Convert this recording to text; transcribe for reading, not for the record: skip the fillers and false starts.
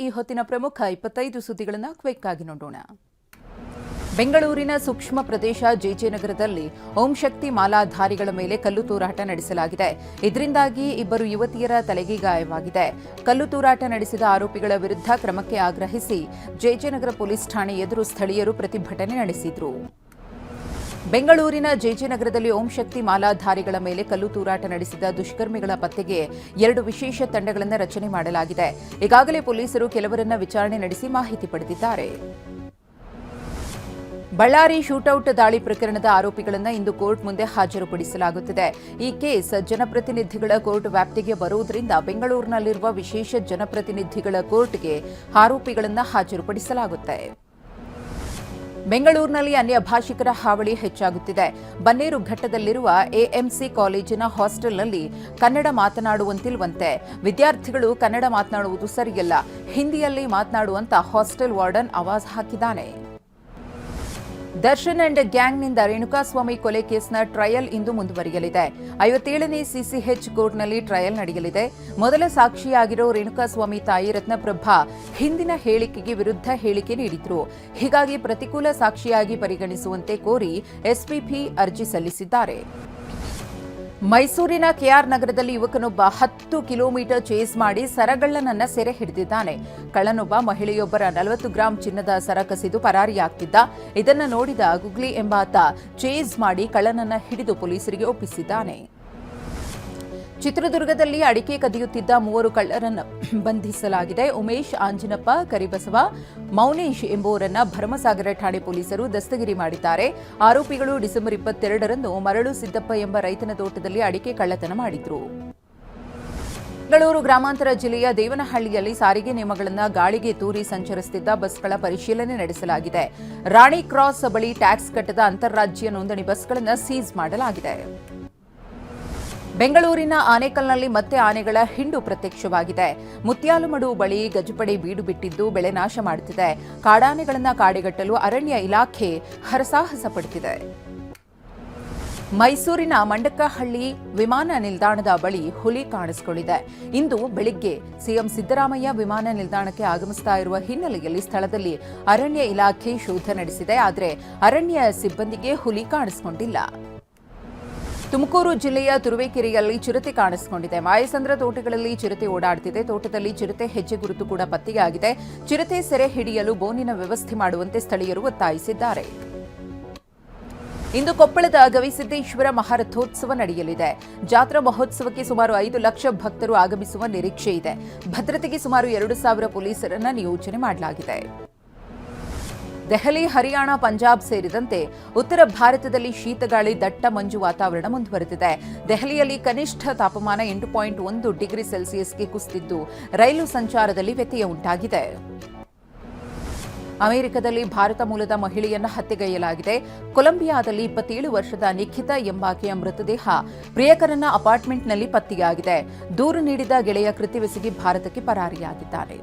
ಈ ಹೊತ್ತಿನ ಪ್ರಮುಖ 25 ಸುದ್ದಿಗಳನ್ನು ಕ್ವಿಕ್ ಆಗಿ ನೋಡೋಣ. ಬೆಂಗಳೂರಿನ ಸೂಕ್ಷ್ಮ ಪ್ರದೇಶ ಜೆಜೆನಗರದಲ್ಲಿ ಓಂ ಶಕ್ತಿ ಮಾಲಾಧಾರಿಗಳ ಮೇಲೆ ಕಲ್ಲು ತೂರಾಟ ನಡೆಸಲಾಗಿದೆ. ಇದರಿಂದಾಗಿ ಇಬ್ಬರು ಯುವತಿಯರ ತಲೆಗೆ ಗಾಯವಾಗಿದೆ. ಕಲ್ಲು ತೂರಾಟ ನಡೆಸಿದ ಆರೋಪಿಗಳ ವಿರುದ್ಧ ಕ್ರಮಕ್ಕೆ ಆಗ್ರಹಿಸಿ ಜೆಜೆನಗರ ಪೊಲೀಸ್ ಠಾಣೆ ಎದುರು ಸ್ಥಳೀಯರು ಪ್ರತಿಭಟನೆ ನಡೆಸಿದರು. ಬೆಂಗಳೂರಿನ ಜೆಜೆನಗರದಲ್ಲಿ ಓಂ ಶಕ್ತಿ ಮಾಲಾಧಾರಿಗಳ ಮೇಲೆ ಕಲ್ಲು ತೂರಾಟ ನಡೆಸಿದ ದುಷ್ಕರ್ಮಿಗಳ ಪತ್ತೆಗೆ 2 ವಿಶೇಷ ತಂಡಗಳನ್ನು ರಚನೆ ಮಾಡಲಾಗಿದೆ. ಈಗಾಗಲೇ ಪೊಲೀಸರು ಕೆಲವರನ್ನ ವಿಚಾರಣೆ ನಡೆಸಿ ಮಾಹಿತಿ ಪಡೆದಿದ್ದಾರೆ. ಬಳ್ಳಾರಿ ಶೂಟೌಟ್ ದಾಳಿ ಪ್ರಕರಣದ ಆರೋಪಿಗಳನ್ನು ಇಂದು ಕೋರ್ಟ್ ಮುಂದೆ ಹಾಜರುಪಡಿಸಲಾಗುತ್ತಿದೆ. ಈ ಕೇಸ್ ಜನಪ್ರತಿನಿಧಿಗಳ ಕೋರ್ಟ್ ವ್ಯಾಪ್ತಿಗೆ ಬರುವುದರಿಂದ ಬೆಂಗಳೂರಿನಲ್ಲಿರುವ ವಿಶೇಷ ಜನಪ್ರತಿನಿಧಿಗಳ ಕೋರ್ಟ್ಗೆ ಆರೋಪಿಗಳನ್ನು ಹಾಜರುಪಡಿಸಲಾಗುತ್ತೆ. ಬೆಂಗಳೂರಿನಲ್ಲಿ ಅನ್ಯ ಭಾಷಿಕರ ಹಾವಳಿ ಹೆಚ್ಚಾಗುತ್ತಿದೆ. ಬನ್ನೇರು ಘಟ್ಟದಲ್ಲಿರುವ ಎಎಂಸಿ ಕಾಲೇಜಿನ ಹಾಸ್ಟೆಲ್ನಲ್ಲಿ ಕನ್ನಡ ಮಾತನಾಡುವಂತಿಲ್ವಂತೆ. ವಿದ್ಯಾರ್ಥಿಗಳು ಕನ್ನಡ ಮಾತನಾಡುವುದು ಸರಿಯಲ್ಲ, ಹಿಂದಿಯಲ್ಲಿ ಮಾತನಾಡುವಂತ ಹಾಸ್ಟೆಲ್ ವಾರ್ಡನ್ ಆವಾಜ್ ಹಾಕಿದ್ದಾನೆ. ದರ್ಶನ್ ಅಂಡ್ ಗ್ಯಾಂಗ್ನಿಂದ ರೇಣುಕಾಸ್ವಾಮಿ ಕೊಲೆ ಕೇಸ್ನ ಟ್ರಯಲ್ ಇಂದು ಮುಂದುವರಿಯಲಿದೆ. 57ನೇ ಸಿಸಿಎಚ್ ಕೋರ್ಟ್ನಲ್ಲಿ ಟ್ರಯಲ್ ನಡೆಯಲಿದೆ. ಮೊದಲ ಸಾಕ್ಷಿಯಾಗಿರೋ ರೇಣುಕಾಸ್ವಾಮಿ ತಾಯಿ ರತ್ನಪ್ರಭಾ ಹಿಂದಿನ ಹೇಳಿಕೆಗೆ ವಿರುದ್ಧ ಹೇಳಿಕೆ ನೀಡಿದ್ರು. ಹೀಗಾಗಿ ಪ್ರತಿಕೂಲ ಸಾಕ್ಷಿಯಾಗಿ ಪರಿಗಣಿಸುವಂತೆ ಕೋರಿ ಎಸ್ಪಿಪಿ ಅರ್ಜಿ ಸಲ್ಲಿಸಿದ್ದಾರೆ. ಮೈಸೂರಿನ ಕೆಆರ್ ನಗರದಲ್ಲಿ ಯುವಕನೊಬ್ಬ 10 ಕಿಲೋಮೀಟರ್ ಚೇಸ್ ಮಾಡಿ ಸರಗಳ್ಳನನ್ನ ಸೆರೆ ಹಿಡಿದಿದ್ದಾನೆ. ಕಳ್ಳನೊಬ್ಬ ಮಹಿಳೆಯೊಬ್ಬರ 40 ಗ್ರಾಂ ಚಿನ್ನದ ಸರ ಕಸಿದು ಪರಾರಿಯಾಗ್ತಿದ್ದ. ಇದನ್ನು ನೋಡಿದ ಗುಗ್ಲಿ ಎಂಬಾತ ಚೇಸ್ ಮಾಡಿ ಕಳ್ಳನನ್ನ ಹಿಡಿದು ಪೊಲೀಸರಿಗೆ ಒಪ್ಪಿಸಿದ್ದಾನೆ. ಚಿತ್ರದುರ್ಗದಲ್ಲಿ ಅಡಿಕೆ ಕದಿಯುತ್ತಿದ್ದ 3 ಕಳ್ಳರನ್ನು ಬಂಧಿಸಲಾಗಿದೆ. ಉಮೇಶ್, ಆಂಜನಪ್ಪ, ಕರಿಬಸವ, ಮೌನೇಶ್ ಎಂಬುವರನ್ನ ಭರಮಸಾಗರ ಠಾಣೆ ಪೊಲೀಸರು ದಸ್ತಗಿರಿ ಮಾಡಿದ್ದಾರೆ. ಆರೋಪಿಗಳು ಡಿಸೆಂಬರ್ 22ರಂದು ಮರಳು ಸಿದ್ದಪ್ಪ ಎಂಬ ರೈತನ ತೋಟದಲ್ಲಿ ಅಡಿಕೆ ಕಳ್ಳತನ ಮಾಡಿದ್ರು. ಬೆಂಗಳೂರು ಗ್ರಾಮಾಂತರ ಜಿಲ್ಲೆಯ ದೇವನಹಳ್ಳಿಯಲ್ಲಿ ಸಾರಿಗೆ ನಿಯಮಗಳನ್ನು ಗಾಳಿಗೆ ತೂರಿ ಸಂಚರಿಸುತ್ತಿದ್ದ ಬಸ್ಗಳ ಪರಿಶೀಲನೆ ನಡೆಸಲಾಗಿದೆ. ರಾಣಿ ಕ್ರಾಸ್ ಬಳಿ ಟ್ಯಾಕ್ಸ್ ಕಟ್ಟದ ಅಂತಾರಾಜ್ಯ ನೋಂದಣಿ ಬಸ್ಗಳನ್ನು ಸೀಸ್ ಮಾಡಲಾಗಿದೆ. ಬೆಂಗಳೂರಿನ ಆನೇಕಲ್ನಲ್ಲಿ ಮತ್ತೆ ಆನೆಗಳ ಹಿಂಡು ಪ್ರತ್ಯಕ್ಷವಾಗಿದೆ. ಮುತ್ಯಾಲಮಡು ಬಳಿ ಗಜಪಡೆ ಬೀಡು ಬಿಟ್ಟಿದ್ದು ಬೆಳೆ ನಾಶ ಮಾಡುತ್ತಿದೆ. ಕಾಡಾನೆಗಳನ್ನು ಕಾಡಿಗಟ್ಟಲು ಅರಣ್ಯ ಇಲಾಖೆ ಹರಸಾಹಸ ಪಡುತ್ತಿದೆ. ಮೈಸೂರಿನ ಮಂಡಕಹಳ್ಳಿ ವಿಮಾನ ನಿಲ್ದಾಣದ ಬಳಿ ಹುಲಿ ಕಾಣಿಸಿಕೊಂಡಿದೆ. ಇಂದು ಬೆಳಿಗ್ಗೆ ಸಿಎಂ ಸಿದ್ದರಾಮಯ್ಯ ವಿಮಾನ ನಿಲ್ದಾಣಕ್ಕೆ ಆಗಮಿಸ್ತಾ ಇರುವ ಹಿನ್ನೆಲೆಯಲ್ಲಿ ಸ್ಥಳದಲ್ಲಿ ಅರಣ್ಯ ಇಲಾಖೆ ಶೋಧ ನಡೆಸಿದೆ. ಆದರೆ ಅರಣ್ಯ ಸಿಬ್ಬಂದಿಗೆ ಹುಲಿ ಕಾಣಿಸಿಕೊಂಡಿಲ್ಲ. ತುಮಕೂರು ಜಿಲ್ಲೆಯ ತುರುವೇಕೆರೆಯಲ್ಲಿ ಚಿರತೆ ಕಾಣಿಸಿಕೊಂಡಿದೆ. ಮಾಯಸಂದ್ರ ತೋಟಗಳಲ್ಲಿ ಚಿರತೆ ಓಡಾಡುತ್ತಿದೆ. ತೋಟದಲ್ಲಿ ಚಿರತೆ ಹೆಜ್ಜೆ ಗುರುತು ಕೂಡ ಪತ್ತೆಯಾಗಿದೆ. ಚಿರತೆ ಸೆರೆ ಹಿಡಿಯಲು ಬೋನಿನ ವ್ಯವಸ್ಥೆ ಮಾಡುವಂತೆ ಸ್ಥಳೀಯರು ಒತ್ತಾಯಿಸಿದ್ದಾರೆ. ಇಂದು ಕೊಪ್ಪಳದ ಗವಿಸಿದ್ದೇಶ್ವರ ಮಹಾರಥೋತ್ಸವ ನಡೆಯಲಿದೆ. ಜಾತ್ರಾ ಮಹೋತ್ಸವಕ್ಕೆ ಸುಮಾರು 5 ಲಕ್ಷ ಭಕ್ತರು ಆಗಮಿಸುವ ನಿರೀಕ್ಷೆ ಇದೆ. ಭದ್ರತೆಗೆ ಸುಮಾರು 2,000 ಪೊಲೀಸರನ್ನು ನಿಯೋಜನೆ ಮಾಡಲಾಗಿದೆ. ದೆಹಲಿ, ಹರಿಯಾಣ, ಪಂಜಾಬ್ ಸೇರಿದಂತೆ ಉತ್ತರ ಭಾರತದಲ್ಲಿ ಶೀತಗಾಳಿ, ದಟ್ಟ ಮಂಜು ವಾತಾವರಣ ಮುಂದುವರೆದಿದೆ. ದೆಹಲಿಯಲ್ಲಿ ಕನಿಷ್ಠ ತಾಪಮಾನ 8.1 ಡಿಗ್ರಿ ಸೆಲ್ಸಿಯಸ್ಗೆ ಕುಸಿದಿದ್ದು ರೈಲು ಸಂಚಾರದಲ್ಲಿ ವ್ಯತ್ಯಯ ಉಂಟಾಗಿದೆ. ಅಮೆರಿಕದಲ್ಲಿ ಭಾರತ ಮೂಲದ ಮಹಿಳೆಯನ್ನು ಹತ್ಯೆಗೈಯಲಾಗಿದೆ. ಕೊಲಂಬಿಯಾದಲ್ಲಿ 27 ವರ್ಷದ ನಿಖಿತಾ ಎಂಬಾಕೆಯ ಮೃತದೇಹ ಪ್ರಿಯಕರನ ಅಪಾರ್ಟ್ಮೆಂಟ್ನಲ್ಲಿ ಪತ್ತೆಯಾಗಿದೆ. ದೂರು ನೀಡಿದ ಗೆಳೆಯ ಕೃತ್ಯವೆಸಗಿ ಭಾರತಕ್ಕೆ ಪರಾರಿಯಾಗಿದ್ದಾನೆ.